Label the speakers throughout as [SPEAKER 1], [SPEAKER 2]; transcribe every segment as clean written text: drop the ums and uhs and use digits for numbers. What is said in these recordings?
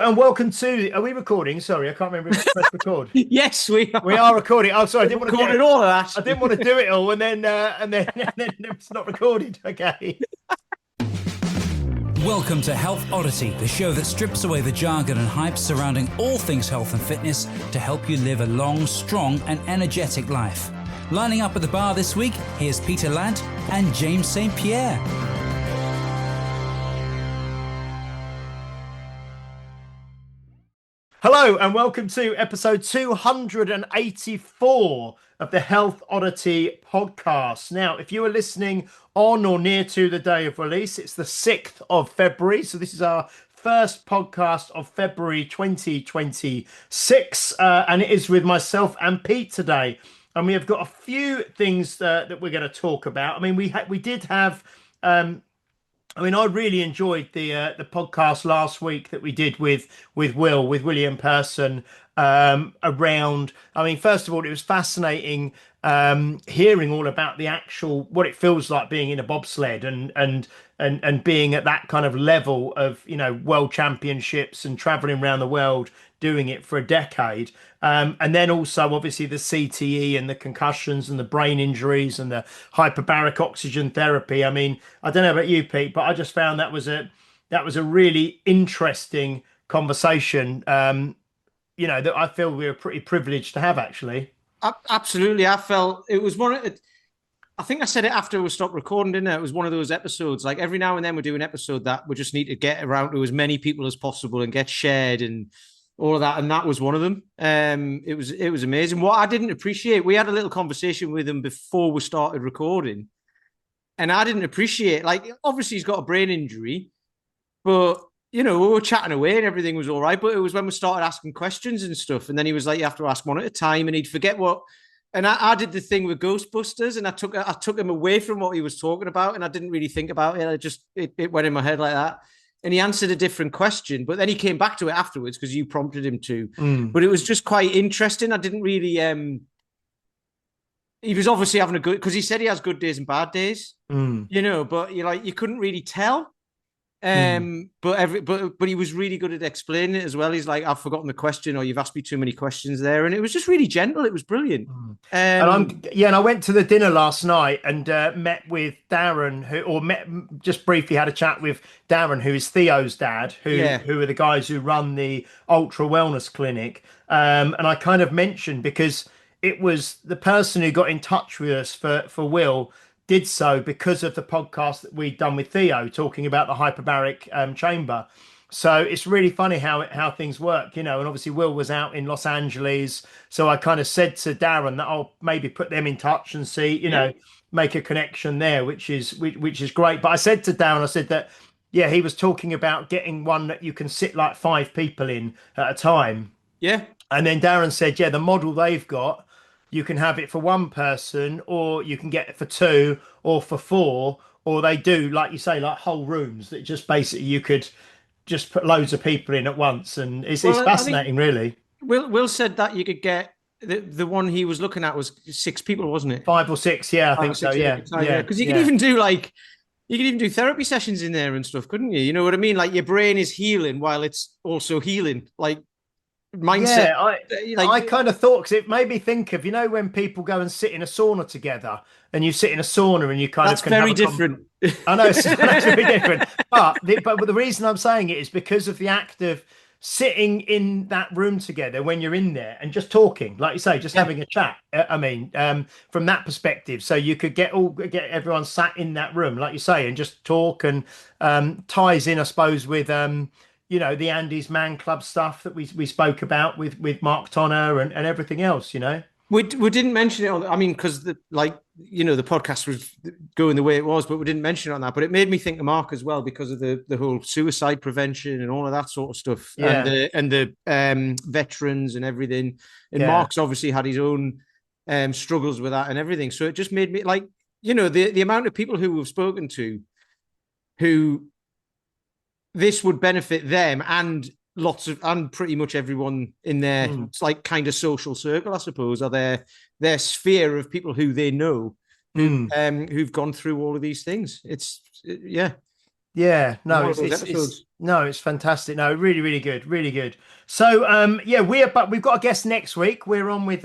[SPEAKER 1] and welcome to. Are we recording? Sorry, I can't remember if I pressed record.
[SPEAKER 2] Yes, we are.
[SPEAKER 1] We are recording. Oh, sorry, I didn't want to
[SPEAKER 2] Recorded all of that.
[SPEAKER 1] I didn't want to do it all, and then it's not recorded. Okay.
[SPEAKER 3] Welcome to Health Oddity, the show that strips away the jargon and hype surrounding all things health and fitness to help you live a long, strong, and energetic life. Lining up at the bar this week, here's Peter Lant and James St. Pierre.
[SPEAKER 1] Hello, and welcome to episode 284 of the Health Oddity podcast. Now, if you are listening on or near to the day of release, it's the 6th of February. So this is our first podcast of February 2026. And it is with myself and Pete today. And we have got a few things that we're going to talk about. I mean, we did have... I really enjoyed the podcast last week that we did with William Person around. I mean, first of all, it was fascinating hearing all about the actual what it feels like being in a bobsled and being at that kind of level of world championships and traveling around the world doing it for a decade. And then also obviously the CTE and the concussions and the brain injuries and the hyperbaric oxygen therapy. I mean, I don't know about you, Pete, but I just found that was a really interesting conversation. That I feel we were pretty privileged to have, actually.
[SPEAKER 2] Absolutely. I felt it was I think I said it after we stopped recording, didn't I? It was one of those episodes, like every now and then we do an episode that we just need to get around to as many people as possible and get shared and all of that, and that was one of them. It was amazing. What I didn't appreciate, we had a little conversation with him before we started recording, and I didn't appreciate, like, obviously he's got a brain injury, but we were chatting away and everything was all right. But it was when we started asking questions and stuff, and then he was like, "You have to ask one at a time," and he'd forget what. And I did the thing with Ghostbusters, and I took him away from what he was talking about, and I didn't really think about it. It went in my head like that. And he answered a different question, but then he came back to it afterwards because you prompted him to. But it was just quite interesting. I didn't really. He was obviously having a good, because he said he has good days and bad days. But you couldn't really tell. But he was really good at explaining it as well. He's like, "I've forgotten the question," or "You've asked me too many questions there," and it was just really gentle. It was brilliant.
[SPEAKER 1] And I went to the dinner last night and met with Darren, just briefly had a chat with Darren, who is Theo's dad, who are the guys who run the Ultra Wellness Clinic. And I kind of mentioned, because it was the person who got in touch with us for Will did so because of the podcast that we'd done with Theo talking about the hyperbaric chamber. So it's really funny how things work, and obviously Will was out in Los Angeles. So I kind of said to Darren that I'll maybe put them in touch and see, make a connection there, which is great. But I said to Darren, I said that, he was talking about getting one that you can sit like 5 people in at a time.
[SPEAKER 2] Yeah.
[SPEAKER 1] And then Darren said, the model they've got, you can have it for 1 person, or you can get it for 2 or for 4, or they do, like you say, like whole rooms that just basically you could just put loads of people in at once. And it's fascinating, really.
[SPEAKER 2] Will said that you could get the one he was looking at was 6 people, wasn't it?
[SPEAKER 1] 5 or 6, I think so. Yeah,
[SPEAKER 2] because you could even do therapy sessions in there and stuff, couldn't you? You know what I mean? Like your brain is healing while it's also healing, like mindset.
[SPEAKER 1] I kind of thought, because it made me think of when people go and sit in a sauna together, and you sit in a sauna and you
[SPEAKER 2] that's very different.
[SPEAKER 1] I know it's very different, but the reason I'm saying it is because of the act of sitting in that room together when you're in there and just talking, like you say, just having a chat. From that perspective, so you could get everyone sat in that room, like you say, and just talk, and ties in, I suppose, with the Andy's Man Club stuff that we spoke about with Mark Tonner and everything else,
[SPEAKER 2] We didn't mention it because the podcast was going the way it was, but we didn't mention it on that. But it made me think of Mark as well, because of the whole suicide prevention and all of that sort of stuff, and the veterans and everything. And Mark's obviously had his own struggles with that and everything. So it just made me the amount of people who we've spoken to, who this would benefit them and pretty much everyone in their kind of social circle, I suppose, or their sphere of people who they know who've gone through all of these things.
[SPEAKER 1] Yeah, no,
[SPEAKER 2] One of those
[SPEAKER 1] it's
[SPEAKER 2] episodes.
[SPEAKER 1] no, it's fantastic. No, really, really good, really good. So, yeah, we've got a guest next week. We're on with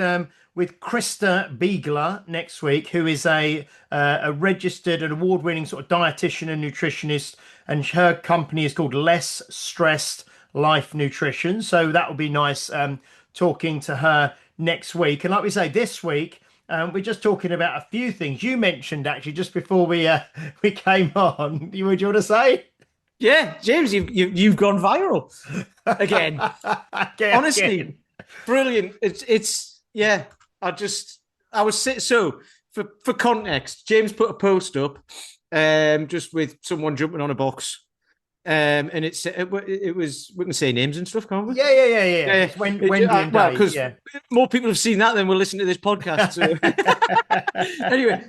[SPEAKER 1] Krista Biegler next week, who is a registered and award-winning sort of dietitian and nutritionist, and her company is called Less Stressed Life Nutrition. So that will be nice talking to her next week. And like we say, this week. We're just talking about a few things you mentioned actually just before we came on. Would you want to say?
[SPEAKER 2] Yeah, James, you've gone viral again. Honestly,
[SPEAKER 1] Again.
[SPEAKER 2] brilliant. It's yeah. I was so for context, James put a post up, just with someone jumping on a box, and it was, we can say names and stuff, can't we?
[SPEAKER 1] Yeah. It's Wendy and
[SPEAKER 2] well,
[SPEAKER 1] Dave.
[SPEAKER 2] because
[SPEAKER 1] Yeah.
[SPEAKER 2] more people have seen that than will listen to this podcast. So. Anyway,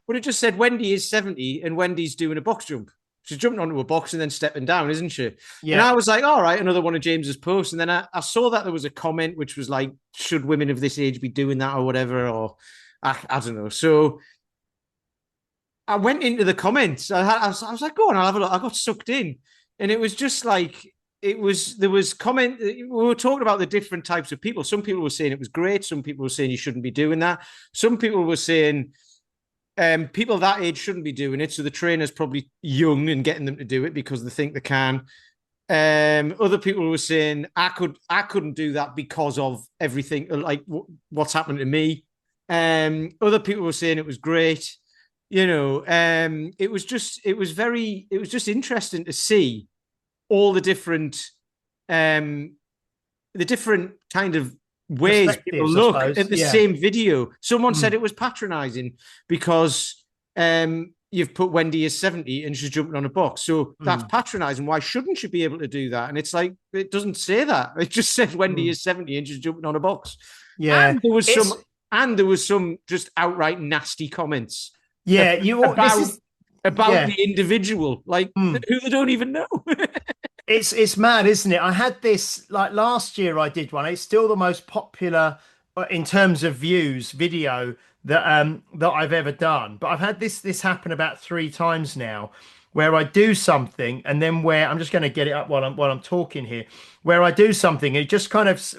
[SPEAKER 2] but it just said Wendy is 70 and Wendy's doing a box jump. She's jumping onto a box and then stepping down, isn't she?
[SPEAKER 1] Yeah.
[SPEAKER 2] And I was like, all right, another one of James's posts. And then I saw that there was a comment which was like, should women of this age be doing that or whatever? Or I don't know. So I went into the comments. I was like, go on, I'll have a look. I got sucked in. And it was just like, there was comment. We were talking about the different types of people. Some people were saying it was great. Some people were saying you shouldn't be doing that. Some people were saying people that age shouldn't be doing it. So the trainer's probably young and getting them to do it because they think they can. Other people were saying I couldn't do that because of everything, like what's happened to me. Other people were saying it was great. It was just interesting to see all the different kind of ways people look at the same video. Someone said it was patronizing because you've put Wendy as 70 and she's jumping on a box. So that's patronizing. Why shouldn't she be able to do that? And it's like, it doesn't say that. It just says Wendy is 70 and she's jumping on a box.
[SPEAKER 1] Yeah.
[SPEAKER 2] And there was some just outright nasty comments.
[SPEAKER 1] Yeah,
[SPEAKER 2] about the individual, like who they don't even know.
[SPEAKER 1] It's mad, isn't it? I had this like last year. I did one. It's still the most popular in terms of views video that I've ever done. But I've had this happen about 3 times now, where I do something and then where I'm just going to get it up while I'm talking here, where I do something, it just kind of,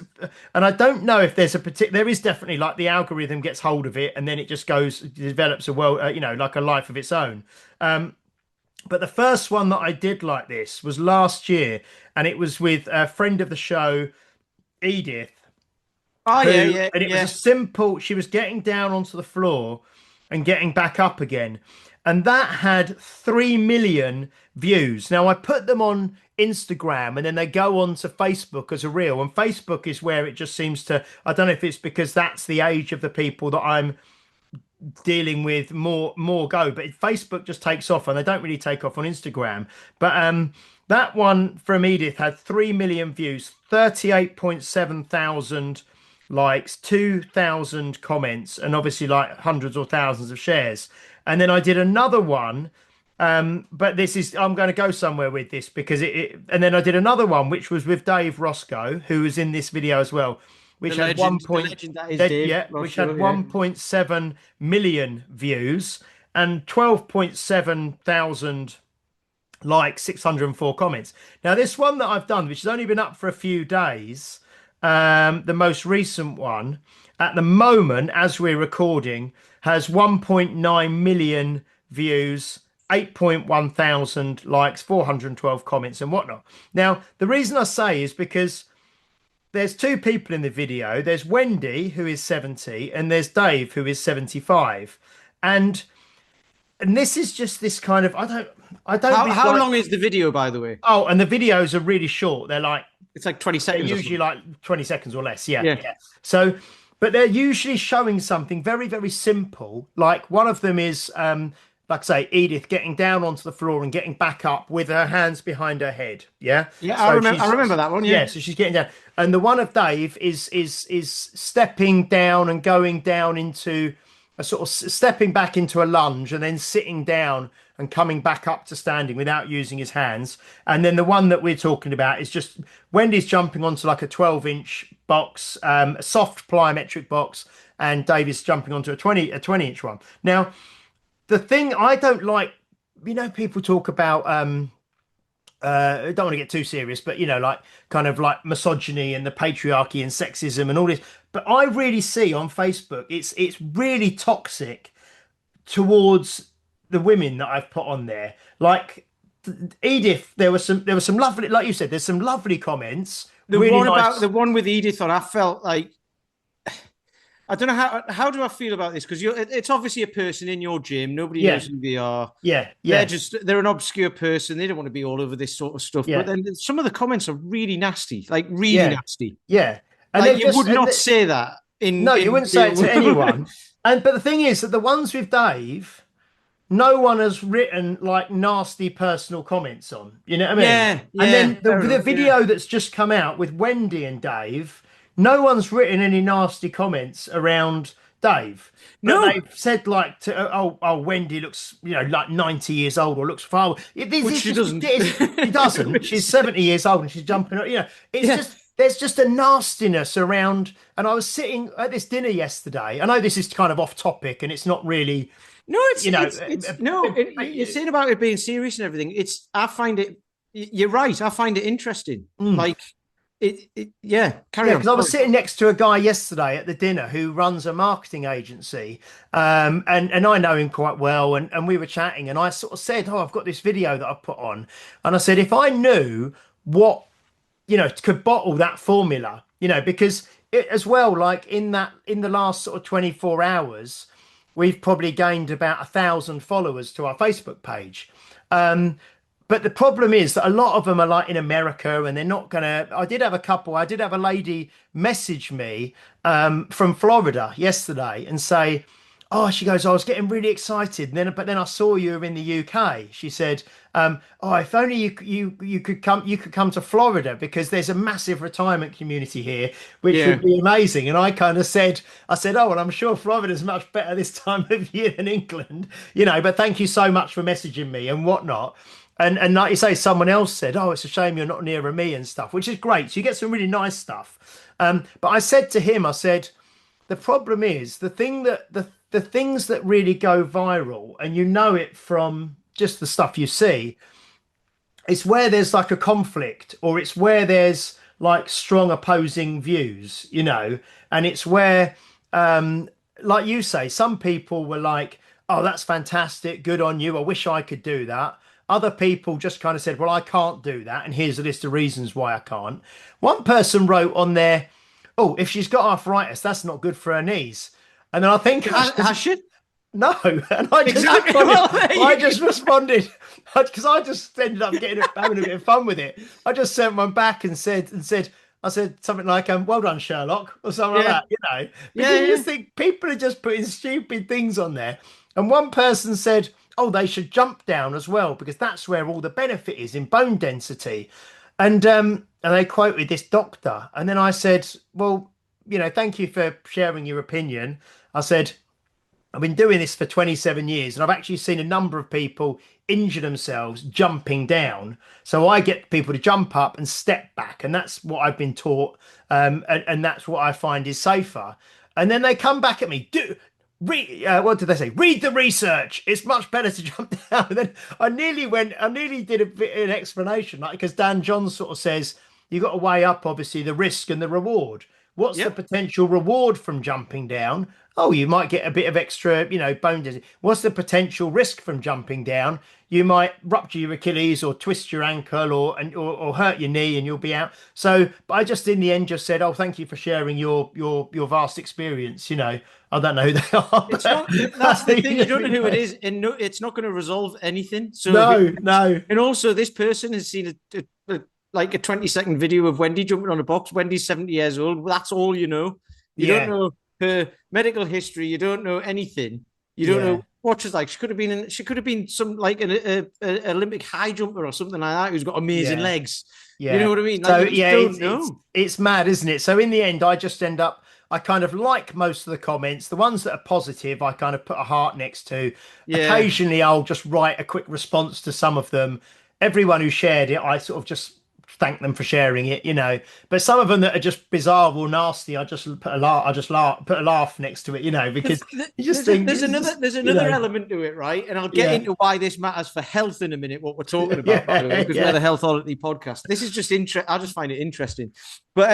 [SPEAKER 1] and I don't know if there's there is definitely like the algorithm gets hold of it and then it just develops a world, like a life of its own. But the first one that I did like this was last year, and it was with a friend of the show, Edith.
[SPEAKER 2] Oh, yeah.
[SPEAKER 1] And it was a simple, she was getting down onto the floor and getting back up again. And that had 3 million views. Now, I put them on Instagram and then they go on to Facebook as a reel. And Facebook is where it just seems to, I don't know if it's because that's the age of the people that I'm dealing with more go. But Facebook just takes off and they don't really take off on Instagram. But that one from Edith had 3 million views, 38.7 thousand likes, 2,000 comments, and obviously like hundreds or thousands of shares. And then I did another one, but I'm going to go somewhere with this because and then I did another one which was with Dave Roscoe, who was in this video as well, which had 1.7 million views and 12.7 thousand likes, 604 comments. Now this one that I've done, which has only been up for a few days, the most recent one at the moment as we're recording has 1.9 million views, 8.1 thousand likes, 412 comments and whatnot. Now the reason I say is because there's 2 people in the video. There's Wendy, who is 70, and there's Dave, who is 75. And this is just this kind of, I don't
[SPEAKER 2] how long is the video, by the way?
[SPEAKER 1] Oh, and the videos are really short. They're like,
[SPEAKER 2] it's like 20 seconds.
[SPEAKER 1] Usually like 20 seconds or less. Yeah. So, but they're usually showing something very, very simple. Like one of them is, like I say, Edith getting down onto the floor and getting back up with her hands behind her head. Yeah.
[SPEAKER 2] Yeah. So I remember that one. Yeah.
[SPEAKER 1] So she's getting down. And the one of Dave is stepping down and going down into a sort of stepping back into a lunge and then sitting down and coming back up to standing without using his hands. And then the one that we're talking about is just Wendy's jumping onto like a 12-inch box, a soft plyometric box, and Dave is jumping onto a 20-inch one. Now, the thing I don't like people talk about I don't want to get too serious, but like kind of like misogyny and the patriarchy and sexism and all this. But I really see on Facebook, it's really toxic towards the women that I've put on there. Like Edith, there was some lovely, like you said, there's some lovely comments.
[SPEAKER 2] The
[SPEAKER 1] Really
[SPEAKER 2] one
[SPEAKER 1] nice.
[SPEAKER 2] about the one with Edith on, I felt like I don't know how do I feel about this, because it's obviously a person in your gym. Nobody
[SPEAKER 1] Yeah.
[SPEAKER 2] knows who they are.
[SPEAKER 1] Yeah,
[SPEAKER 2] They're
[SPEAKER 1] yeah,
[SPEAKER 2] they're an obscure person. They don't want to be all over this sort of stuff.
[SPEAKER 1] yeah,
[SPEAKER 2] But then some of the comments are really nasty, like really
[SPEAKER 1] yeah,
[SPEAKER 2] nasty.
[SPEAKER 1] yeah. And
[SPEAKER 2] Like
[SPEAKER 1] they're
[SPEAKER 2] you would
[SPEAKER 1] and
[SPEAKER 2] not
[SPEAKER 1] they-
[SPEAKER 2] say that
[SPEAKER 1] no, you
[SPEAKER 2] in
[SPEAKER 1] wouldn't say it to
[SPEAKER 2] real-
[SPEAKER 1] anyone. But the thing is that the ones with Dave, no one has written like nasty personal comments on. You know what I mean?
[SPEAKER 2] Yeah,
[SPEAKER 1] And then
[SPEAKER 2] fair
[SPEAKER 1] the
[SPEAKER 2] enough,
[SPEAKER 1] video that's just come out with Wendy and Dave, no one's written any nasty comments around Dave. But
[SPEAKER 2] No.
[SPEAKER 1] they've said like to Wendy looks like 90 years old or looks far.
[SPEAKER 2] Which she doesn't.
[SPEAKER 1] She doesn't. She's 70 years old and she's jumping. It's
[SPEAKER 2] Yeah.
[SPEAKER 1] just there's just a nastiness around. And I was sitting at this dinner yesterday. I know this is kind of off topic and it's not really.
[SPEAKER 2] No, it's no.
[SPEAKER 1] but-
[SPEAKER 2] You're saying about it being serious and everything. I find it. You're right. I find it interesting.
[SPEAKER 1] Mm.
[SPEAKER 2] Like yeah. Carry
[SPEAKER 1] Yeah,
[SPEAKER 2] on.
[SPEAKER 1] because I was sitting next to a guy yesterday at the dinner who runs a marketing agency, and I know him quite well, and we were chatting, and I sort of said, "Oh, I've got this video that I put on," and I said, "If I knew what could bottle that formula, because it as well, like in the last sort of 24 hours, we've probably gained about 1,000 followers to our Facebook page." But the problem is that a lot of them are like in America and they're not gonna. I did have a lady message me from Florida yesterday and say, "Oh," she goes, "I was getting really excited, but then I saw you were in the UK." She said, "Oh, if only you could come to Florida because there's a massive retirement community here, which
[SPEAKER 2] Yeah.
[SPEAKER 1] would be amazing." And I kind of said, "Oh, well, I'm sure Florida's much better this time of year than England, but thank you so much for messaging me and whatnot." And like you say, someone else said, "Oh, it's a shame you're not nearer me," and stuff, which is great. So you get some really nice stuff. But I said to him, I said, the problem is the things that really go viral, and it from just the stuff you see, it's where there's like a conflict, or it's where there's like strong opposing views, and it's where, like you say, some people were like, "Oh, that's fantastic, good on you. I wish I could do that." Other people just kind of said, "Well, I can't do that, and here's a list of reasons why I can't." One person wrote on there, "Oh, if she's got arthritis, that's not good for her knees." And then I think
[SPEAKER 2] Has she?
[SPEAKER 1] no, and I just
[SPEAKER 2] Exactly.
[SPEAKER 1] responded,
[SPEAKER 2] Well, there you
[SPEAKER 1] I
[SPEAKER 2] go.
[SPEAKER 1] just responded because I just ended up having a bit of fun with it. I just sent one back and said, I said something like, "Well done, Sherlock," or something
[SPEAKER 2] Yeah.
[SPEAKER 1] like that, Because
[SPEAKER 2] Yeah,
[SPEAKER 1] you
[SPEAKER 2] yeah.
[SPEAKER 1] just think people are just putting stupid things on there. And one person said, "Oh, they should jump down as well because that's where all the benefit is in bone density." And they quoted this doctor, and then I said, "Well, thank you for sharing your opinion." I said, "I've been doing this for 27 years and I've actually seen a number of people injure themselves jumping down. So I get people to jump up and step back. And that's what I've been taught. And that's what I find is safer." And then they come back at me. What did they say? "Read the research. It's much better to jump down." And then I nearly did an explanation, like, because Dan John sort of says, you got to weigh up, obviously, the risk and the reward. What's
[SPEAKER 2] Yep.
[SPEAKER 1] the potential reward from jumping down? Oh, you might get a bit of extra, bone density. What's the potential risk from jumping down? You might rupture your Achilles or twist your ankle or hurt your knee and you'll be out. So, but I just in the end just said, "Oh, thank you for sharing your vast experience." I don't know who they are.
[SPEAKER 2] It's not, that's the thing. You don't know who it is, and no, it's not going to resolve anything. So
[SPEAKER 1] No.
[SPEAKER 2] And also, this person has seen a 20-second video of Wendy jumping on a box. Wendy's 70 years old. That's all you know. You
[SPEAKER 1] Yeah.
[SPEAKER 2] don't know her medical history. You don't know anything. You don't know what she's like. She could have been some like an Olympic high jumper or something like that who's got amazing
[SPEAKER 1] Yeah.
[SPEAKER 2] legs.
[SPEAKER 1] Yeah.
[SPEAKER 2] You know what I mean?
[SPEAKER 1] So
[SPEAKER 2] Like, you just don't know.
[SPEAKER 1] it's mad, isn't it? So in the end, I just end up. I kind of like most of the comments. The ones that are positive, I kind of put a heart next to.
[SPEAKER 2] Yeah.
[SPEAKER 1] Occasionally, I'll just write a quick response to some of them. Everyone who shared it, I sort of just thank them for sharing it, you know. But some of them that are just bizarre or nasty, I just put a laugh. I just put a laugh next to it, you know, because you just think
[SPEAKER 2] there's another element to it, right? And I'll get into why this matters for health in a minute. What we're talking about, by the way, because we're the Healthology podcast. This is just I just find it interesting. But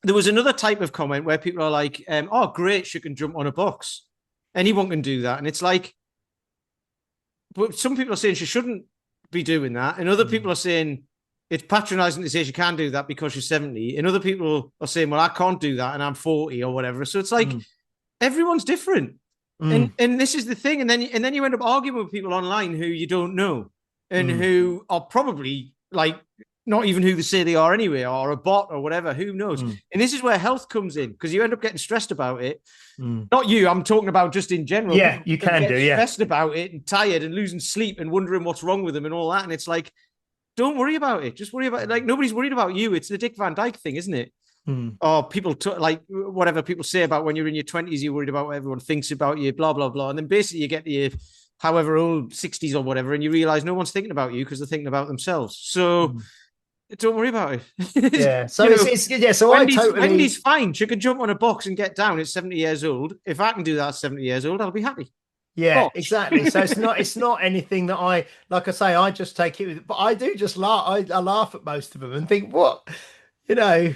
[SPEAKER 2] there was another type of comment where people are like, "Oh, great, she can jump on a box. Anyone can do that," and it's like, but some people are saying she shouldn't be doing that, and other people are saying it's patronizing to say she can do that because she's 70, and other people are saying, well, I can't do that and I'm 40 or whatever. So it's like everyone's different. And this is the thing. And then you end up arguing with people online who you don't know and who are probably like not even who they say they are anyway, or a bot or whatever, who knows. And this is where health comes in, because you end up getting stressed about it. Not you, I'm talking about just in general.
[SPEAKER 1] Yeah, you can do, yeah.
[SPEAKER 2] Stressed about it and tired and losing sleep and wondering what's wrong with them and all that. And it's like, don't worry about it. Just worry about it. Like, nobody's worried about you. It's the Dick Van Dyke thing, isn't it? Or people like whatever people say about when you're in your 20s, you're worried about what everyone thinks about you, blah, blah, blah. And then basically you get to your however old 60s or whatever, and you realize no one's thinking about you because they're thinking about themselves. So don't worry about it.
[SPEAKER 1] Yeah. So so
[SPEAKER 2] Wendy's fine. She can jump on a box and get down at 70 years old. If I can do that at 70 years old, I'll be happy.
[SPEAKER 1] Yeah, exactly. So it's not anything that I, like I say, I just take it with, but I do just laugh. I laugh at most of them and think, what, you know.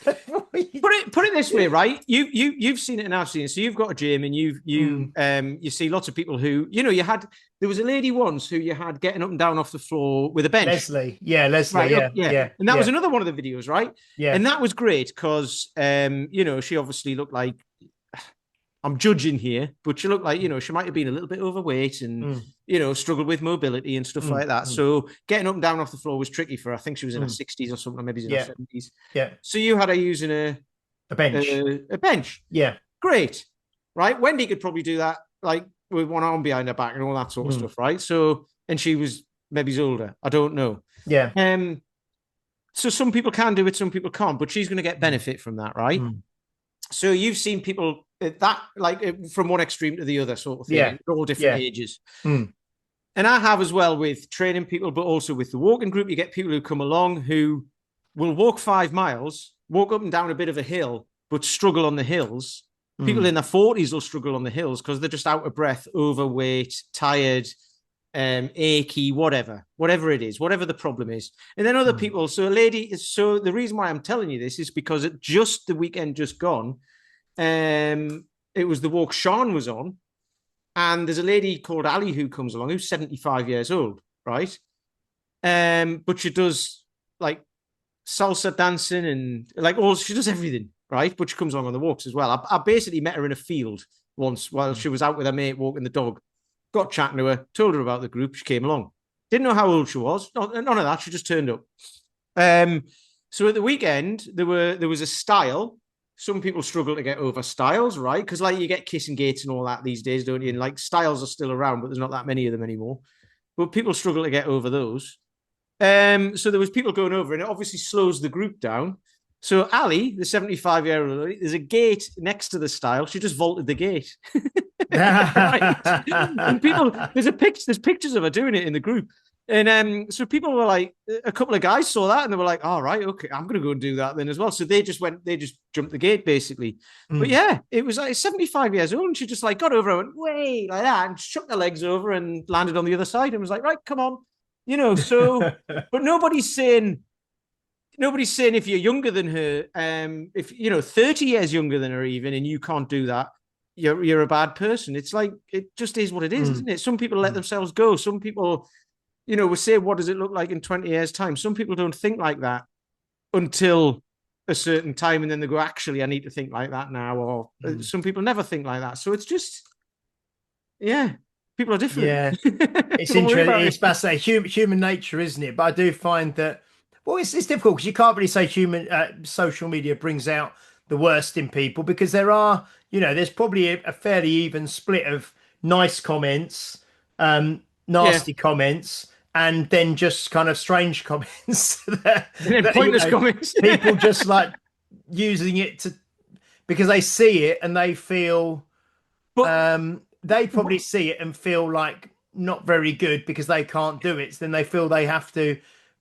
[SPEAKER 2] Put it this way, right? You've seen it and I've seen it. So you've got a gym and you see lots of people who, you know, there was a lady once who you had getting up and down off the floor with a bench.
[SPEAKER 1] Leslie,
[SPEAKER 2] right?
[SPEAKER 1] Yeah.
[SPEAKER 2] And that was another one of the videos, right?
[SPEAKER 1] Yeah.
[SPEAKER 2] And that was great because you know, she obviously looked like, I'm judging here, but she looked like, you know, she might have been a little bit overweight and, you know, struggled with mobility and stuff like that. So getting up and down off the floor was tricky for her. I think she was in her 60s or something, or maybe in her 70s.
[SPEAKER 1] Yeah.
[SPEAKER 2] So you had her using a
[SPEAKER 1] bench.
[SPEAKER 2] A bench.
[SPEAKER 1] Yeah.
[SPEAKER 2] Great. Right. Wendy could probably do that, like with one arm behind her back and all that sort of stuff. Right. So, and she was maybe older. I don't know.
[SPEAKER 1] Yeah.
[SPEAKER 2] So some people can do it, some people can't, but she's going to get benefit from that. Right. So you've seen people that like from one extreme to the other sort of thing.
[SPEAKER 1] Yeah.
[SPEAKER 2] All different ages. And I have as well with training people, but also with the walking group, you get people who come along who will walk 5 miles, walk up and down a bit of a hill, but struggle on the hills. People in their 40s will struggle on the hills because they're just out of breath, overweight, tired, achy, whatever it is, whatever the problem is. And then other people, so the reason why I'm telling you this is because just the weekend just gone, it was the walk Sean was on, and there's a lady called Ali who comes along who's 75 years old, right? But she does like salsa dancing and like she does everything, right? But she comes along on the walks as well. I basically met her in a field once while she was out with her mate walking the dog. Got chatting to her, told her about the group. She came along. Didn't know how old she was. None of that. She just turned up. So at the weekend, there was a style. Some people struggle to get over styles, right? Because like you get kissing gates and all that these days, don't you? And like styles are still around, but there's not that many of them anymore. But people struggle to get over those. So there was people going over, and it obviously slows the group down. So Ali, the 75-year-old lady, there's a gate next to the style. She just vaulted the gate. Right. And people, there's pictures of her doing it in the group. And so people were like, a couple of guys saw that and they were like, all right, okay, I'm going to go and do that then as well. So they just jumped the gate basically. But yeah, it was like 75 years old and she just like got over and went, way like that and shook her legs over and landed on the other side and was like, right, come on. You know, so, but nobody's saying if you're younger than her, if, you know, 30 years younger than her even, and you can't do that, you're a bad person. It's like, it just is what it is, isn't it? Some people let themselves go. Some people, you know, will say, what does it look like in 20 years' time? Some people don't think like that until a certain time. And then they go, actually, I need to think like that now. Or some people never think like that. So it's just, yeah, people are different.
[SPEAKER 1] Yeah. It's interesting. It's about to say human nature, isn't it? But I do find that, well, it's difficult because you can't really say social media brings out the worst in people, because there are, you know, there's probably a fairly even split of nice comments, nasty comments, and then just kind of strange comments that
[SPEAKER 2] pointless comments.
[SPEAKER 1] People just like using it because they see it and they feel they probably see it and feel like not very good because they can't do it. So then they feel they have to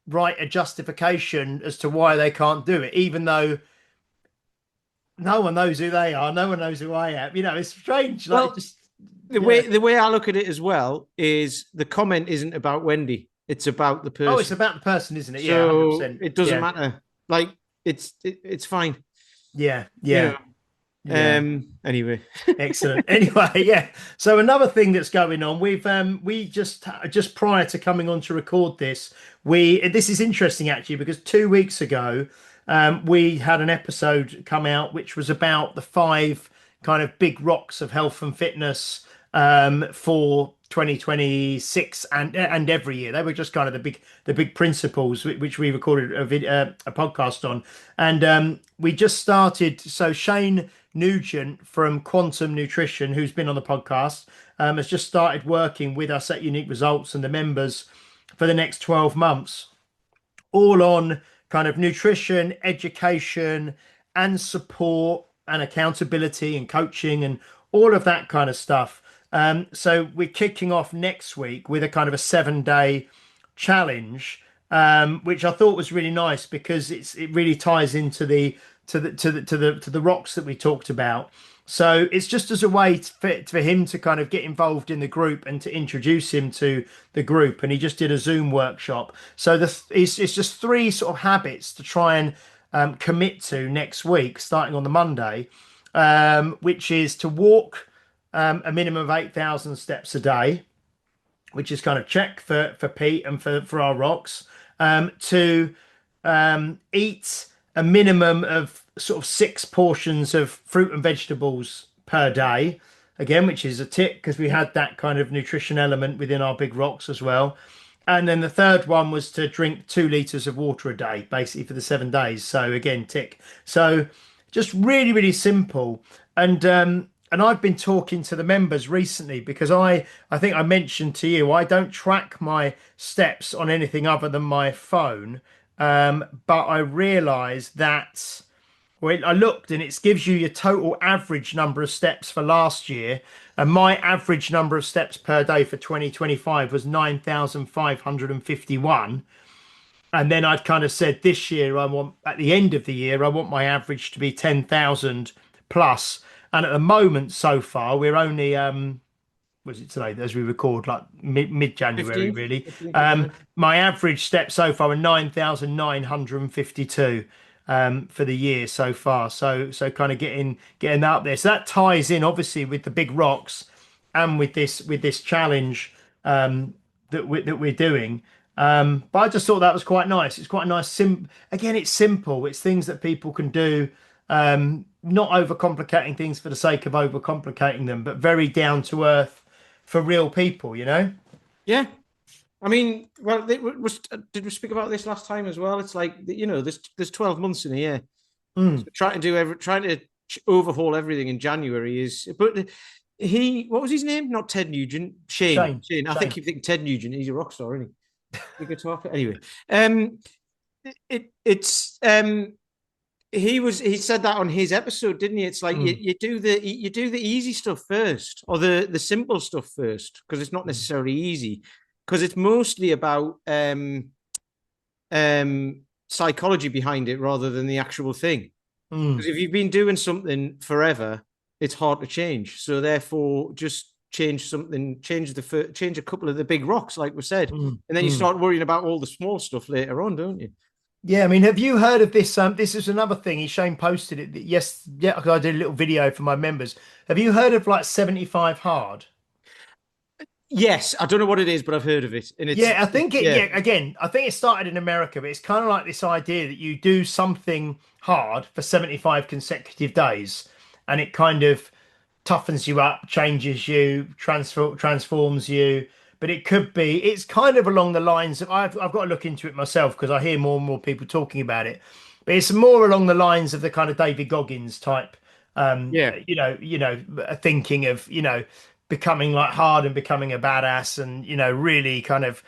[SPEAKER 1] write a justification as to why they can't do it, even though no one knows who they are, no one knows who I am. It's strange. Like,
[SPEAKER 2] Well, the way I look at it as well is the comment isn't about Wendy. It's about the person.
[SPEAKER 1] Oh, it's about the person, isn't it?
[SPEAKER 2] So
[SPEAKER 1] yeah, 100%.
[SPEAKER 2] it doesn't matter. Like it's fine.
[SPEAKER 1] Yeah.
[SPEAKER 2] Anyway.
[SPEAKER 1] Excellent. Anyway, yeah. So another thing that's going on, we just prior to coming on to record this, this is interesting actually, because 2 weeks ago, we had an episode come out which was about the 5 kind of big rocks of health and fitness for 2026 and every year. They were just kind of the big principles which we recorded a podcast on, and we just started. So Shane Nugent from Quantum Nutrition, who's been on the podcast, has just started working with us at Unique Results and the members for the next 12 months, all on kind of nutrition, education, and support, and accountability, and coaching, and all of that kind of stuff. So we're kicking off next week with a kind of a 7-day challenge, which I thought was really nice, because it really ties into the rocks that we talked about. So it's just as a way for him to kind of get involved in the group and to introduce him to the group. And he just did a Zoom workshop. So it's just 3 sort of habits to try and commit to next week, starting on the Monday, which is to walk a minimum of 8,000 steps a day, which is kind of check for Pete and for our rocks, to eat a minimum of sort of 6 portions of fruit and vegetables per day, again, which is a tick, because we had that kind of nutrition element within our big rocks as well. And then the third one was to drink 2 liters of water a day, basically for the 7 days. So again, tick. So just really, really simple. And I've been talking to the members recently, because I think I mentioned to you, I don't track my steps on anything other than my phone. But I realized that, well, I looked, and it gives you your total average number of steps for last year. And my average number of steps per day for 2025 was 9,551. And then I'd kind of said this year, at the end of the year, I want my average to be 10,000 plus. And at the moment, so far, we're only, was it today as we record, like mid-January,
[SPEAKER 2] 15th,
[SPEAKER 1] really.
[SPEAKER 2] 15th.
[SPEAKER 1] My average steps so far are 9,952 for the year so far. So kind of getting that up there. So that ties in obviously with the big rocks and with this challenge that we're doing. But I just thought that was quite nice. It's quite a nice again, it's simple. It's things that people can do. Not overcomplicating things for the sake of overcomplicating them, but very down to earth for real people,
[SPEAKER 2] Yeah. I mean, well, did we speak about this last time as well? It's like, there's 12 months in a year. So trying to overhaul everything in January what was his name? Not Ted Nugent, Shane. I think you think Ted Nugent. He's a rock star, isn't he? Big guitar player. Anyway, he said that on his episode, didn't he? It's like you do the easy stuff first, or the simple stuff first, because it's not necessarily easy, because it's mostly about psychology behind it rather than the actual thing. Because if you've been doing something forever, it's hard to change. So therefore, just change something, change a couple of the big rocks, like we said, and then you start worrying about all the small stuff later on, don't you?
[SPEAKER 1] Yeah, I mean, have you heard of this? This is another thing. Shane posted it. Yes, yeah, I did a little video for my members. Have you heard of like 75 hard?
[SPEAKER 2] Yes, I don't know what it is, but I've heard of it. And
[SPEAKER 1] I think it. Yeah, again, I think it started in America, but it's kind of like this idea that you do something hard for 75 consecutive days, and it kind of toughens you up, changes you, transforms you. But it's kind of along the lines of, I've got to look into it myself, because I hear more and more people talking about it. But it's more along the lines of the kind of David Goggins type, thinking of, becoming like hard and becoming a badass, and, really kind of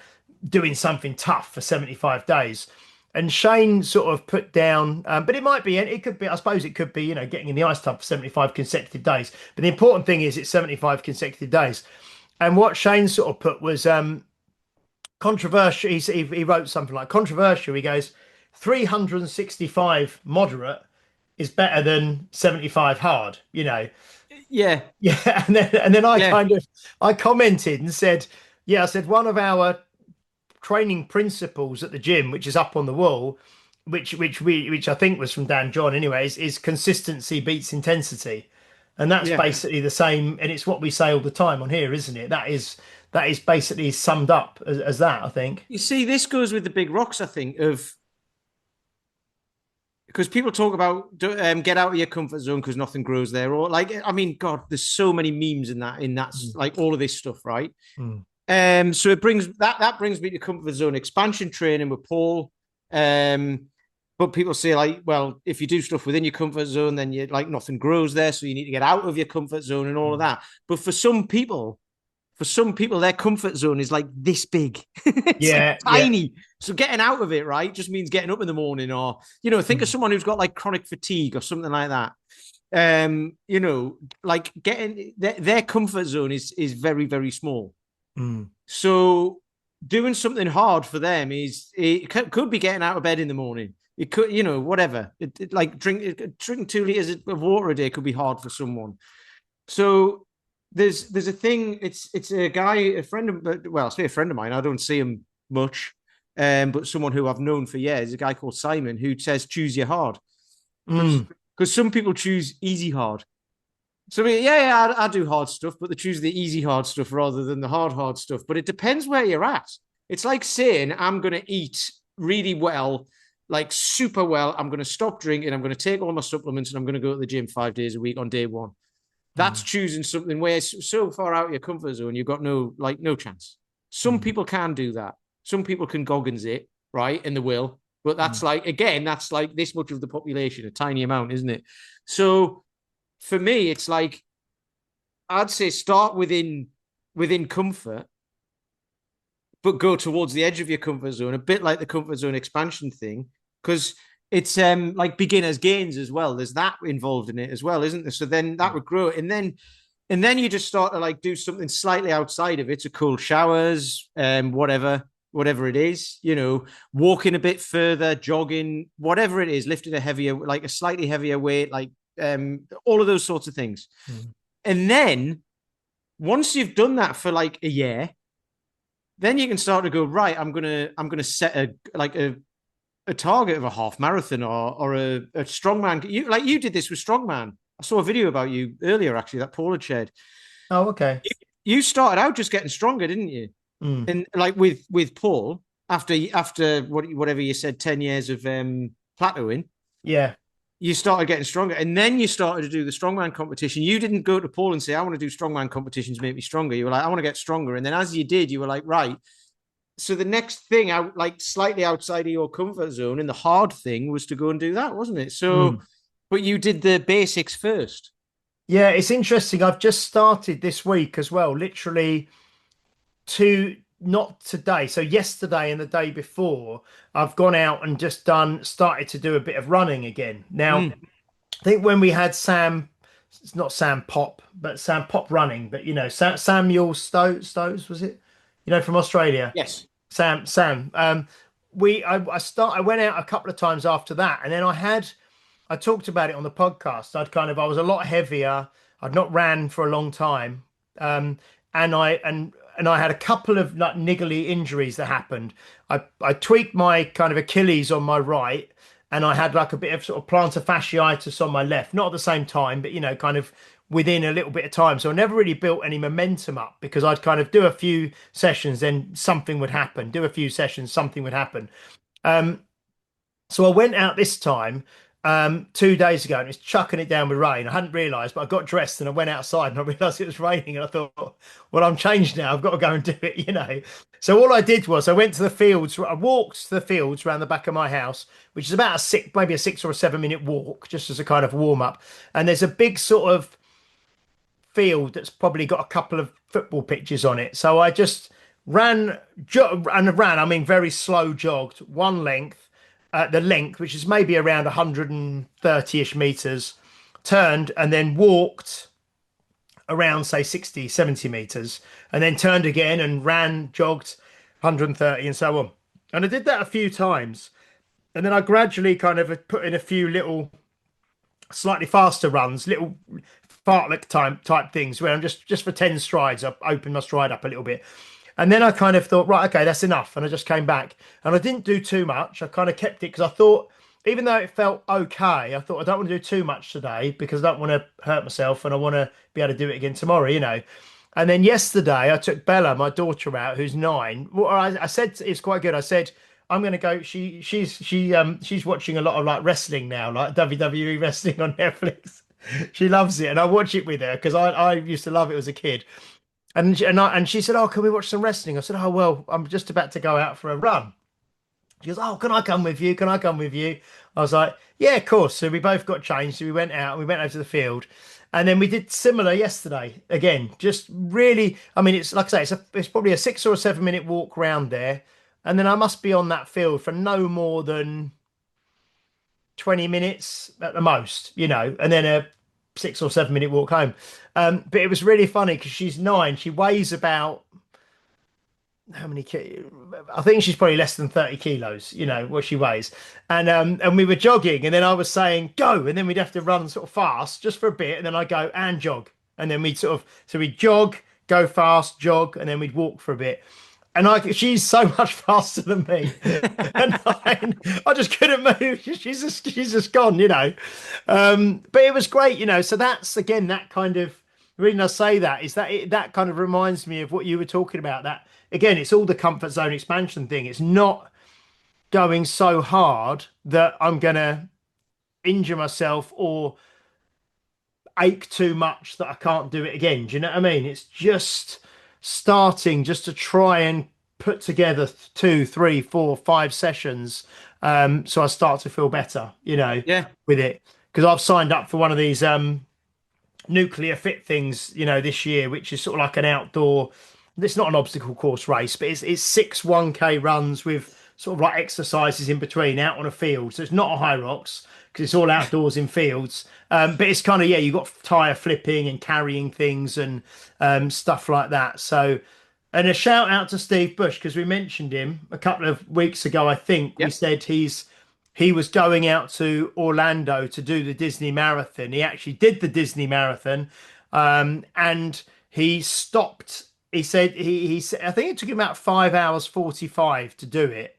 [SPEAKER 1] doing something tough for 75 days. And Shane sort of put down, but it could be, I suppose it could be, getting in the ice tub for 75 consecutive days. But the important thing is it's 75 consecutive days. And what Shane sort of put was controversial. He wrote something like controversial. He goes, 365 moderate is better than 75 hard.
[SPEAKER 2] Yeah,
[SPEAKER 1] Yeah, and then
[SPEAKER 2] yeah,
[SPEAKER 1] I commented and said, yeah, I said one of our training principles at the gym, which is up on the wall, which I think was from Dan John, anyways, is consistency beats intensity, and that's
[SPEAKER 2] yeah.
[SPEAKER 1] basically the same, and it's what we say all the time on here, isn't it? That is basically summed up as that, I think.
[SPEAKER 2] You see, this goes with the big rocks, I think, because people talk about get out of your comfort zone because nothing grows there, or like, I mean, God, there's so many memes in that like all of this stuff, right?
[SPEAKER 1] Mm.
[SPEAKER 2] So it brings that brings me to comfort zone expansion training with Paul. But people say like, well, if you do stuff within your comfort zone, then you like nothing grows there, so you need to get out of your comfort zone and all of that. But for some people, their comfort zone is like this big. It's like tiny. So getting out of it, right, just means getting up in the morning, or think of someone who's got like chronic fatigue or something like that. Like getting their comfort zone is very, very small. So doing something hard for them could be getting out of bed in the morning. It could, whatever. Like drinking 2 liters of water a day could be hard for someone. So there's a thing. It's a guy, a friend of, well, I say a friend of mine. I don't see him much, but someone who I've known for years. A guy called Simon who says choose your hard, because some people choose easy hard. So I do hard stuff, but they choose the easy hard stuff rather than the hard stuff. But it depends where you're at. It's like saying I'm going to eat really well, like super well. I'm going to stop drinking. I'm going to take all my supplements, and I'm going to go to the gym 5 days a week on day one. That's choosing something where it's so far out of your comfort zone, you've got no chance. Some people can do that. Some people can Goggins it, right? And they will. But that's that's like this much of the population, a tiny amount, isn't it? So for me, it's like, I'd say start within comfort, but go towards the edge of your comfort zone, a bit like the comfort zone expansion thing, because it's like beginner's gains as well. There's that involved in it as well, isn't there? So then that would grow, and then you just start to like do something slightly outside of it, to cool showers, whatever it is, walking a bit further, jogging, whatever it is, lifting a slightly heavier weight, like all of those sorts of things. And then once you've done that for like a year, then you can start to go, right, I'm gonna set a target of a half marathon or a strongman. You did this with strongman. I saw a video about you earlier, actually, that Paul had shared.
[SPEAKER 1] Oh, okay.
[SPEAKER 2] You started out just getting stronger, didn't you? And like with Paul, after whatever you said, 10 years of plateauing.
[SPEAKER 1] Yeah.
[SPEAKER 2] You started getting stronger, and then you started to do the strongman competition. You didn't go to Paul and say, I want to do strongman competitions, make me stronger. You were like, I want to get stronger. And then as you did, you were like, right. So the next thing out, like slightly outside of your comfort zone, and the hard thing was to go and do that, wasn't it? So, but you did the basics first.
[SPEAKER 1] Yeah, it's interesting. I've just started this week as well, literally not today. So yesterday and the day before, I've gone out and just started to do a bit of running again. Now, I think when we had Sam, it's not Sam Pop, but Sam Pop running, but Samuel Stowes, was it? From Australia.
[SPEAKER 2] Yes.
[SPEAKER 1] Sam. I went out a couple of times after that, and then I talked about it on the podcast. I was a lot heavier. I'd not ran for a long time. And I had a couple of like niggly injuries that happened. I tweaked my kind of Achilles on my right, and I had like a bit of sort of plantar fasciitis on my left, not at the same time, but kind of within a little bit of time. So I never really built any momentum up, because I'd kind of do a few sessions, then something would happen. Do a few sessions, something would happen. So I went out this time 2 days ago, and it's chucking it down with rain. I hadn't realised, but I got dressed and I went outside, and I realised it was raining, and I thought, well, I'm changed now. I've got to go and do it, So all I did was I went to the fields. I walked to the fields around the back of my house, which is about maybe a 6 or a 7 minute walk, just as a kind of warm up. And there's a big sort of field that's probably got a couple of football pitches on it. So I just ran, I mean, very slow jogged, one length. The length, which is maybe around 130-ish meters, turned and then walked around, say, 60, 70 meters, and then turned again and ran, jogged 130 and so on. And I did that a few times. And then I gradually kind of put in a few little slightly faster runs, little fartlek type things where I'm just for 10 strides, I opened my stride up a little bit. And then I kind of thought, right, okay, that's enough. And I just came back and I didn't do too much. I kind of kept it because I thought, even though it felt okay, I thought I don't want to do too much today because I don't want to hurt myself and I want to be able to do it again tomorrow, you know. And then yesterday I took Bella, my daughter, out, who's 9. Well, I said it's quite good. I said I'm going to go. She's watching a lot of like wrestling now, like WWE wrestling on Netflix. She loves it, and I watch it with her because I used to love it as a kid. And she said, "Oh, can we watch some wrestling?" I said, "Oh, well, I'm just about to go out for a run." She goes, "Oh, can I come with you? Can I come with you?" I was like, "Yeah, of course." So we both got changed. So we went out. We went over to the field, and then we did similar yesterday. Again, just really. I mean, it's like I say, it's probably a 6 or a 7 minute walk round there, and then I must be on that field for no more than 20 minutes at the most, you know, and then a 6 or 7 minute walk home. But it was really funny because she's 9. She weighs about how many I think she's probably less than 30 kilos, you know, what she weighs. And we were jogging, and then I was saying go, and then we'd have to run sort of fast just for a bit, and then I go and jog, and then we'd we'd jog, go fast, jog, and then we'd walk for a bit. And she's so much faster than me, and I just couldn't move. She's just gone, you know. But it was great, you know. So that's again that kind of, the reason I say that is that that kind of reminds me of what you were talking about. That again, it's all the comfort zone expansion thing. It's not going so hard that I'm gonna injure myself or ache too much that I can't do it again. Do you know what I mean? It's just starting just to try and put together 2, 3, 4, 5 sessions, so I start to feel better, you know, with it. Because I've signed up for one of these Nuclear Fit things, you know, this year, which is sort of like an outdoor. It's not an obstacle course race, but it's 6 1K runs with sort of like exercises in between out on a field. So it's not a high rocks because it's all outdoors in fields. But it's kind of, you've got tire flipping and carrying things and stuff like that. So, and a shout out to Steve Bush, because we mentioned him a couple of weeks ago, I think. We said he was going out to Orlando to do the Disney Marathon. He actually did the Disney Marathon, and he stopped. He said he said I think it took him about 5 hours 45 to do it.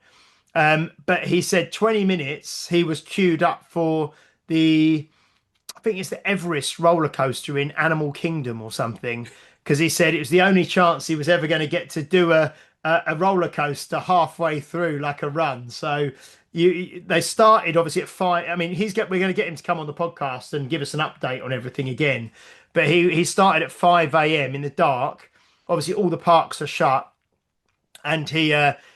[SPEAKER 1] But he said 20 minutes he was queued up for I think it's the Everest roller coaster in Animal Kingdom or something, because he said it was the only chance he was ever going to get to do a roller coaster halfway through like a run. So they started obviously at 5. I mean, we're going to get him to come on the podcast and give us an update on everything again. But he started at 5 a.m. in the dark. Obviously, all the parks are shut, and he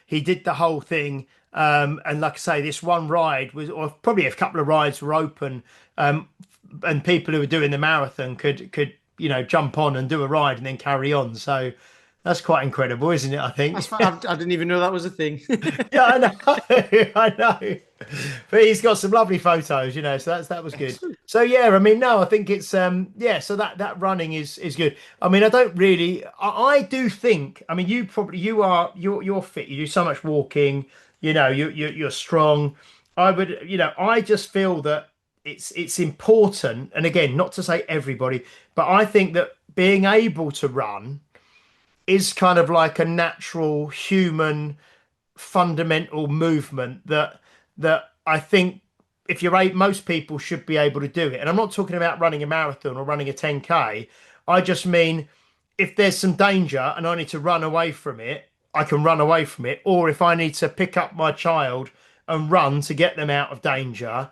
[SPEAKER 1] did the whole thing. And like I say, this one ride was, or probably a couple of rides were open, and people who were doing the marathon could jump on and do a ride and then carry on. So that's quite incredible, isn't it? I think.
[SPEAKER 2] I didn't even know that was a thing.
[SPEAKER 1] Yeah, I know, I know. But he's got some lovely photos, you know. So that was good. So yeah, I mean, no, I think it's So that running is good. I mean, I don't really. I do think. I mean, you're fit. You do so much walking. You know, you're strong. I just feel that it's important. And again, not to say everybody, but I think that being able to run is kind of like a natural human fundamental movement that I think if most people should be able to do it. And I'm not talking about running a marathon or running a 10K. I just mean if there's some danger and I need to run away from it, I can run away from it. Or if I need to pick up my child and run to get them out of danger,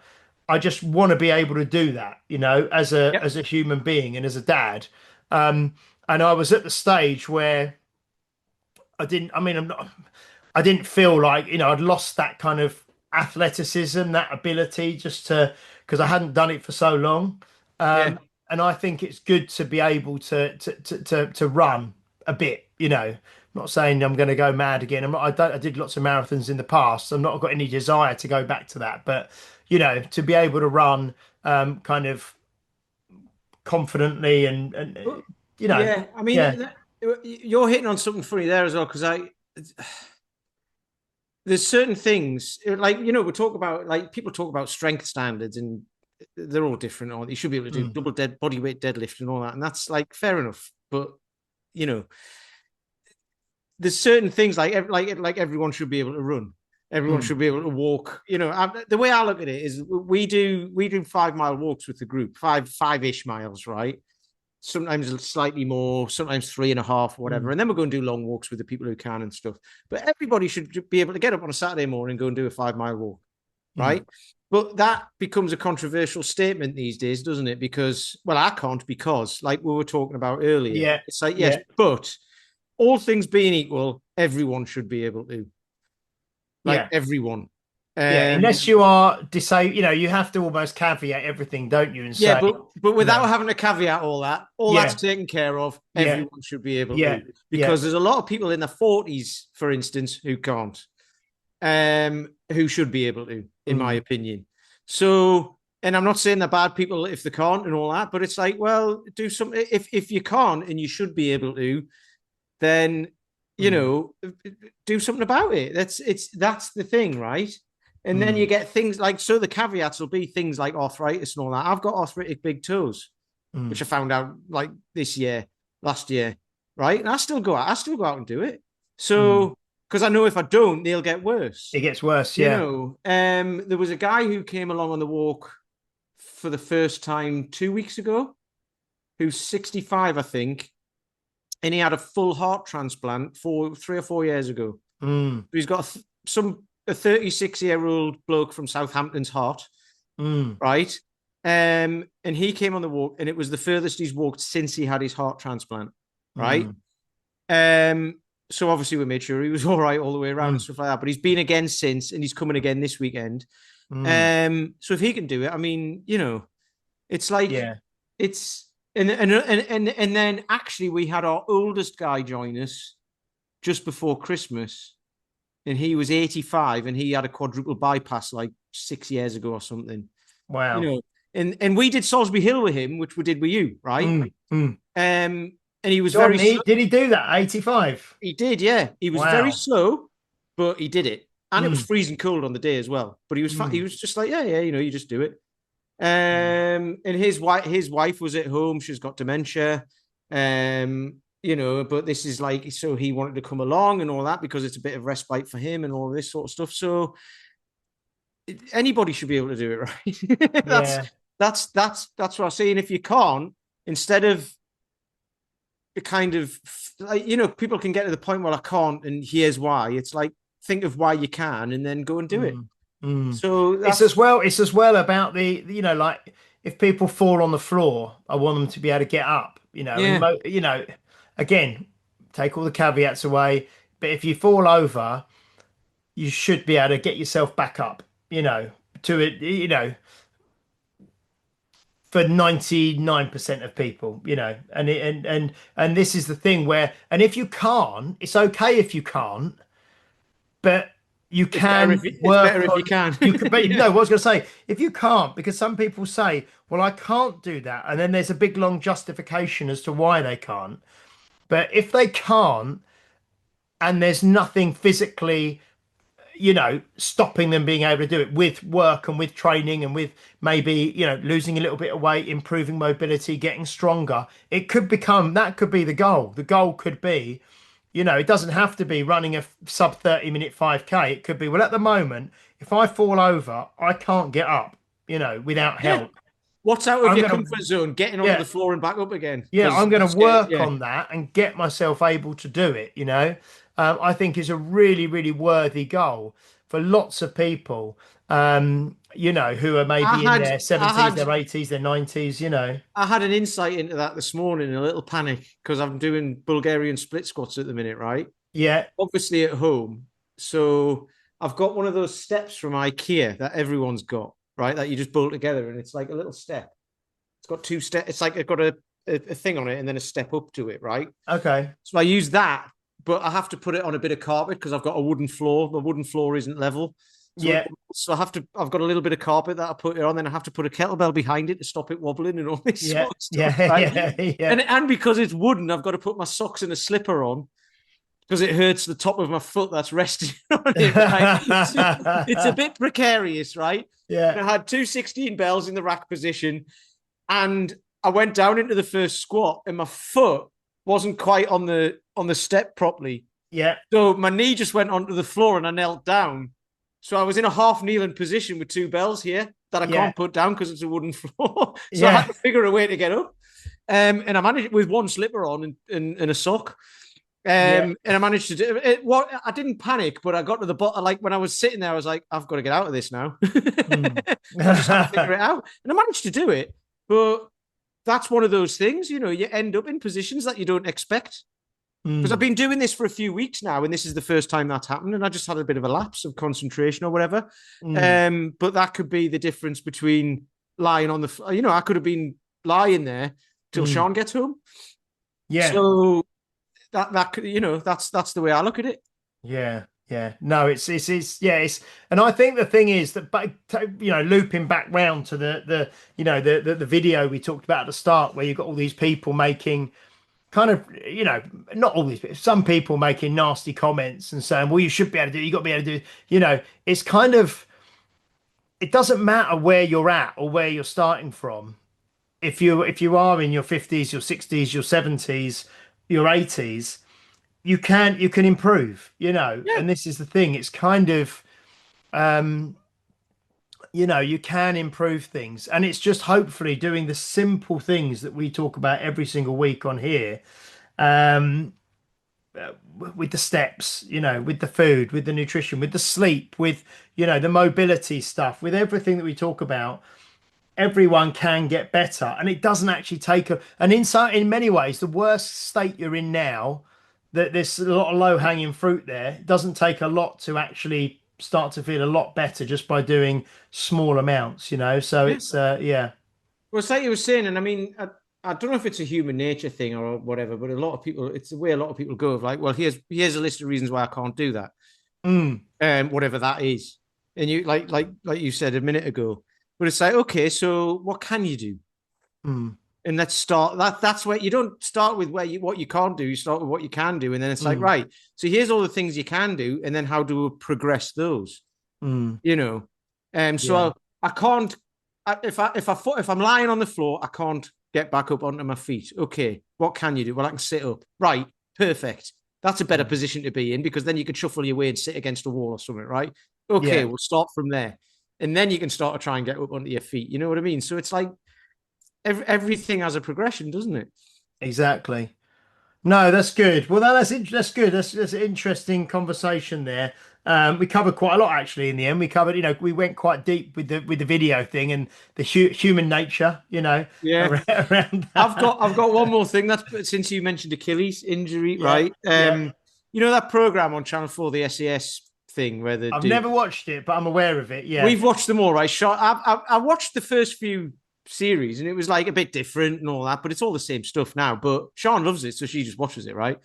[SPEAKER 1] I just want to be able to do that, you know, as a human being and as a dad. And I was at the stage where I didn't feel like, you know, I'd lost that kind of athleticism, that ability because I hadn't done it for so long. And I think it's good to be able to run a bit, you know. I'm not saying I'm going to go mad again. I did lots of marathons in the past. I've not got any desire to go back to that, but you know, to be able to run kind of confidently and you know.
[SPEAKER 2] Yeah, I mean, you're hitting on something funny there as well, because there's certain things like, we talk about, like, people talk about strength standards, and they're all different. Or you should be able to do double body weight deadlift and all that, and that's like fair enough. But there's certain things like everyone should be able to run. Everyone should be able to walk. The way I look at it is we do 5 mile walks with the group, five-ish miles, right? Sometimes slightly more, sometimes 3.5, whatever. And then we're going to do long walks with the people who can and stuff. But everybody should be able to get up on a Saturday morning and go and do a 5 mile walk, right? But that becomes a controversial statement these days, doesn't it? Because, well, I can't, because like we were talking about earlier.
[SPEAKER 1] Yeah.
[SPEAKER 2] It's like, yes, but all things being equal, everyone should be able to. Everyone.
[SPEAKER 1] Unless you are disabled, you have to almost caveat everything, don't you? And say,
[SPEAKER 2] but without having to caveat all that's taken care of. Everyone should be able to, because there's a lot of people in their 40s, for instance, who can't, who should be able to, in my opinion. So, and I'm not saying they're bad people if they can't and all that, but it's like, well, do something. If you can't and you should be able to, then do something about it. That's the thing, right? And then you get things like, so the caveats will be things like arthritis and all that. I've got arthritic big toes, which I found out like last year, right? And I still go out and do it. So, because I know if I don't, they'll get worse.
[SPEAKER 1] It gets worse,
[SPEAKER 2] there was a guy who came along on the walk for the first time 2 weeks ago, who's 65, I think, and he had a full heart transplant 3 or 4 years ago. He's got a 36-year-old bloke from Southampton's heart, right? And he came on the walk, and it was the furthest he's walked since he had his heart transplant, right? So obviously we made sure he was all right all the way around and stuff like that. But he's been again since, and he's coming again this weekend. So if he can do it, I mean, it's like it's and then actually we had our oldest guy join us just before Christmas. And he was 85, and he had a quadruple bypass like 6 years ago or something.
[SPEAKER 1] Wow.
[SPEAKER 2] And we did Salisbury Hill with him, which we did with you, right? And he was
[SPEAKER 1] did he do that? 85?
[SPEAKER 2] He did, yeah. He was very slow, but he did it. And it was freezing cold on the day as well. But he was he was just like, you just do it. And his wife was at home. She's got dementia. But this is like, so he wanted to come along and all that because it's a bit of respite for him and all this sort of stuff. So anybody should be able to do it, right? That's what I'm saying. If you can't, instead of kind of like, people can get to the point where I can't, and here's why. It's like, think of why you can, and then go and do it. So
[SPEAKER 1] it's as well about the, like if people fall on the floor, I want them to be able to get up, again, take all the caveats away. But if you fall over, you should be able to get yourself back up, to it, for 99% of people, and this is the thing where, and if you can't, it's okay if you can't, but you can work.
[SPEAKER 2] It's better if you can.
[SPEAKER 1] No, what I was going to say, if you can't, because some people say, well, I can't do that. And then there's a big, long justification as to why they can't. But if they can't, and there's nothing physically, stopping them being able to do it with work and with training and with maybe, losing a little bit of weight, improving mobility, getting stronger, that could be the goal. The goal could be, it doesn't have to be running a sub 30-minute 5K. It could be, well, at the moment, if I fall over, I can't get up, without help.
[SPEAKER 2] What's out of your comfort zone? Getting onto the floor and back up again.
[SPEAKER 1] Yeah, I'm going to work on that and get myself able to do it, I think is a really, really worthy goal for lots of people, who are maybe in their 70s, their 80s, their 90s,
[SPEAKER 2] I had an insight into that this morning, a little panic, because I'm doing Bulgarian split squats at the minute, right?
[SPEAKER 1] Yeah.
[SPEAKER 2] Obviously at home. So I've got one of those steps from IKEA that everyone's got, right? That you just bolt together, and it's like a little step. It's got 2 steps. It's like it's got a thing on it and then a step up to it, right?
[SPEAKER 1] Okay.
[SPEAKER 2] So I use that, but I have to put it on a bit of carpet because I've got a wooden floor. The wooden floor isn't level. So I've got a little bit of carpet that I put it on, then I have to put a kettlebell behind it to stop it wobbling and all this sort of stuff. Right? And because it's wooden, I've got to put my socks and a slipper on because it hurts the top of my foot that's resting on it. Right? It's a bit precarious, right?
[SPEAKER 1] Yeah.
[SPEAKER 2] And I had two 16 bells in the rack position, and I went down into the first squat, and my foot wasn't quite on the step properly.
[SPEAKER 1] Yeah.
[SPEAKER 2] So my knee just went onto the floor, and I knelt down. So I was in a half kneeling position with two bells here that I can't put down because it's a wooden floor. So I had to figure a way to get up. And I managed with one slipper on and a sock. And I managed to do it. What I didn't panic, but I got to the bottom. Like when I was sitting there, I was like, I've got to get out of this now. I just had to figure it out. And I managed to do it. But that's one of those things, you end up in positions that you don't expect. Because I've been doing this for a few weeks now, and this is the first time that's happened, and I just had a bit of a lapse of concentration or whatever. But that could be the difference between lying on the, I could have been lying there till Sean gets home.
[SPEAKER 1] Yeah.
[SPEAKER 2] So that could, that's the way I look at it.
[SPEAKER 1] Yeah. Yeah. No, it's and I think the thing is that, but looping back round to the video we talked about at the start, where you've got all these people making kind of, not all these, some people making nasty comments and saying, well, you should be able to do it, you got to be able to do, it's kind of, it doesn't matter where you're at or where you're starting from. If you are in your 50s, your 60s, your 70s, your 80s, you can improve, and this is the thing. It's kind of, you can improve things, and it's just hopefully doing the simple things that we talk about every single week on here, with the steps, with the food, with the nutrition, with the sleep, with, the mobility stuff, with everything that we talk about. Everyone can get better, and it doesn't actually take in many ways, the worst state you're in now, that there's a lot of low-hanging fruit there. It doesn't take a lot to actually start to feel a lot better just by doing small amounts, so it's well,
[SPEAKER 2] it's like you were saying, and I mean, I don't know if it's a human nature thing or whatever, but a lot of people, it's the way a lot of people go of like, well, here's a list of reasons why I can't do that, whatever that is. And you like you said a minute ago, but it's like, okay, so what can you do? And let's start that's where you don't start with what you can't do, you start with what you can do, and then it's like, right, so here's all the things you can do, and then how do we progress those? So I can't, if I'm lying on the floor, I can't get back up onto my feet. Okay, what can you do? Well, I can sit up. Right, perfect. That's a better position to be in, because then you can shuffle your way and sit against a wall or something, right? Okay, we'll start from there, and then you can start to try and get up onto your feet. You know what I mean? So it's like everything has a progression, doesn't it?
[SPEAKER 1] Exactly. No, that's good. Well, that's good. That's an interesting conversation there. We covered quite a lot actually in the end. We covered, we went quite deep with the video thing and the human nature, around that.
[SPEAKER 2] I've got one more thing. That's since you mentioned Achilles injury, right? That program on Channel 4, the SAS thing, where I've
[SPEAKER 1] never watched it, but I'm aware of it. Yeah,
[SPEAKER 2] we've watched them all, right? I watched the first few series, and it was like a bit different and all that, but it's all the same stuff now. But Sean loves it, so she just watches it, right?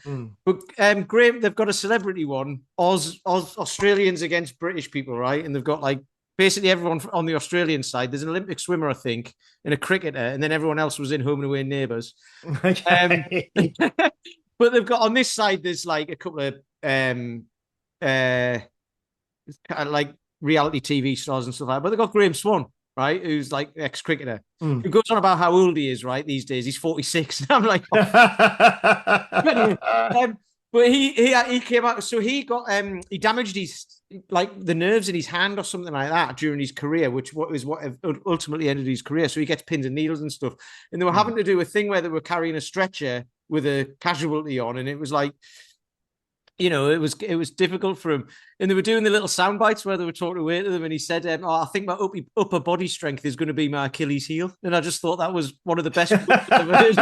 [SPEAKER 2] But Graham, they've got a celebrity one, Australians against British people, right? And they've got like basically everyone on the Australian side. There's an Olympic swimmer, I think, and a cricketer, and then everyone else was in Home and Away Neighbours. Okay. But they've got on this side, there's like a couple of like reality TV stars and stuff like that. But they've got Graham Swan, right, who's like ex-cricketer, who goes on about how old he is, right, these days. He's 46. And I'm like, but he came out, so he got he damaged his, like, the nerves in his hand or something like that during his career, which is what ultimately ended his career. So he gets pins and needles and stuff. And they were having to do a thing where they were carrying a stretcher with a casualty on, and it was like, it was difficult for him. And they were doing the little sound bites where they were talking away to them, and he said, I think my upper body strength is going to be my Achilles heel. And I just thought that was one of the best I've ever heard.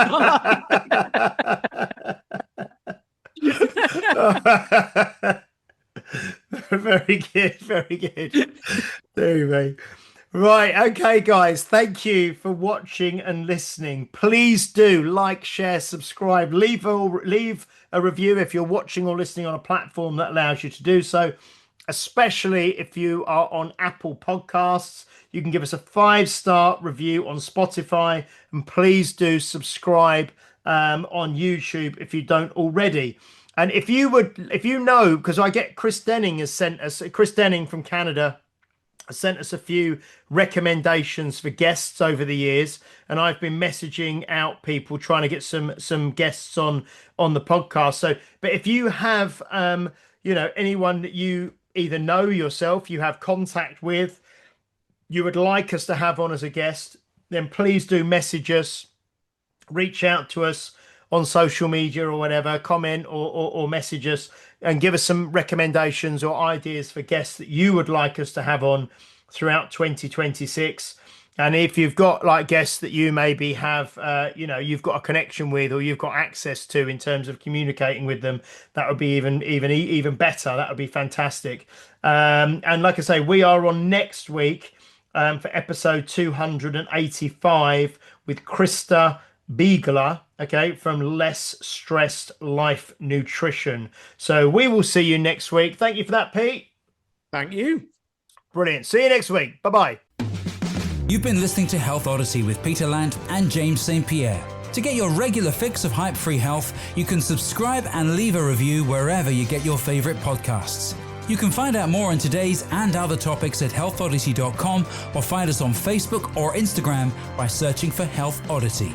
[SPEAKER 1] Very good, very good. Anyway, right, okay, guys, thank you for watching and listening. Please do like, share, subscribe, leave a review if you're watching or listening on a platform that allows you to do so, especially if you are on Apple Podcasts. You can give us a 5-star review on Spotify, and please do subscribe on YouTube if you don't already. And if you know, because I get Chris Denning from Canada has sent us a few recommendations for guests over the years, and I've been messaging out people trying to get some guests on the podcast. So, but if you have anyone that you either know yourself, you have contact with, you would like us to have on as a guest, then please do message us, reach out to us on social media or whatever, comment or message us and give us some recommendations or ideas for guests that you would like us to have on throughout 2026. And if you've got like guests that you maybe have, you've got a connection with or you've got access to in terms of communicating with them, that would be even better. That would be fantastic. And like I say, we are on next week for episode 285 with Krista Biegler, okay, from Less Stressed Life Nutrition. So we will see you next week. Thank you for that, Pete.
[SPEAKER 2] Thank you.
[SPEAKER 1] Brilliant. See you next week. Bye-bye.
[SPEAKER 3] You've been listening to Health Odyssey with Peter Lant and James St. Pierre. To get your regular fix of hype-free health, you can subscribe and leave a review wherever you get your favorite podcasts. You can find out more on today's and other topics at healthodyssey.com or find us on Facebook or Instagram by searching for Health Odyssey.